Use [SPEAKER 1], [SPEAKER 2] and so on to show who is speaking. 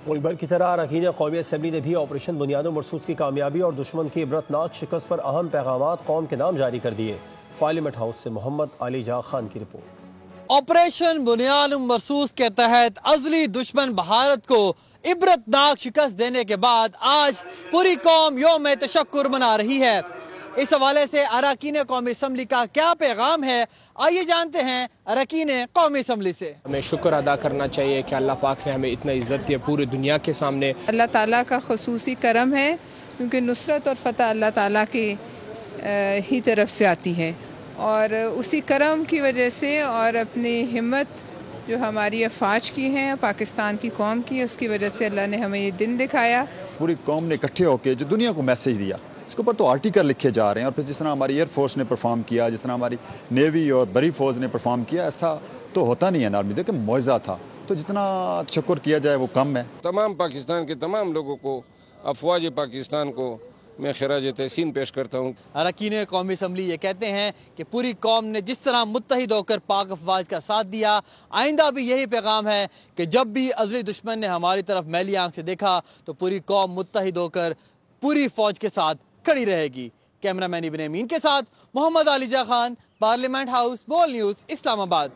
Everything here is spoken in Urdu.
[SPEAKER 1] ملک بھر کی طرح اراکین قومی اسمبلی نے بھی آپریشن بنیاد و مرصوص کی کامیابی اور دشمن کی عبرتناک شکست پر اہم پیغامات قوم کے نام جاری کر دیے۔ پارلیمنٹ ہاؤس سے محمد علی جا خان کی رپورٹ۔
[SPEAKER 2] آپریشن بنیاد و مرصوص کے تحت ازلی دشمن بھارت کو عبرتناک شکست دینے کے بعد آج پوری قوم یوم تشکر منا رہی ہے۔ اس حوالے سے اراکین قومی اسمبلی کا کیا پیغام ہے، آئیے جانتے ہیں اراکین قومی اسمبلی سے۔
[SPEAKER 3] ہمیں شکر ادا کرنا چاہیے کہ اللہ پاک نے ہمیں اتنا عزت دیا پوری دنیا کے سامنے۔
[SPEAKER 4] اللہ تعالیٰ کا خصوصی کرم ہے، کیونکہ نصرت اور فتح اللہ تعالیٰ کی ہی طرف سے آتی ہے، اور اسی کرم کی وجہ سے اور اپنی ہمت جو ہماری افواج کی ہیں، پاکستان کی قوم کی، اس کی وجہ سے اللہ نے ہمیں یہ دن دکھایا۔
[SPEAKER 5] پوری قوم نے اکٹھے ہو کے جو دنیا کو میسیج دیا، اس کے اوپر تو آرٹیکل لکھے جا رہے ہیں، اور پھر جس طرح ہماری ایئر فورس نے پرفارم کیا، جس طرح ہماری نیوی اور بری فوج نے پرفارم کیا، ایسا تو ہوتا نہیں ہے نارملی، دیکھیں معجزہ تھا، تو جتنا شکر کیا جائے وہ کم ہے۔
[SPEAKER 6] تمام پاکستان کے تمام لوگوں کو، افواج پاکستان کو میں خراج تحسین پیش کرتا ہوں۔
[SPEAKER 2] اراکین قومی اسمبلی یہ کہتے ہیں کہ پوری قوم نے جس طرح متحد ہو کر پاک افواج کا ساتھ دیا، آئندہ بھی یہی پیغام ہے کہ جب بھی ازلی دشمن نے ہماری طرف میلی آنکھ سے دیکھا تو پوری قوم متحد ہو کر پوری فوج کے ساتھ کھڑی رہے گی۔ کیمرہ مین ابن امین کے ساتھ محمد علی جا خان، پارلیمنٹ ہاؤس، بول نیوز، اسلام آباد۔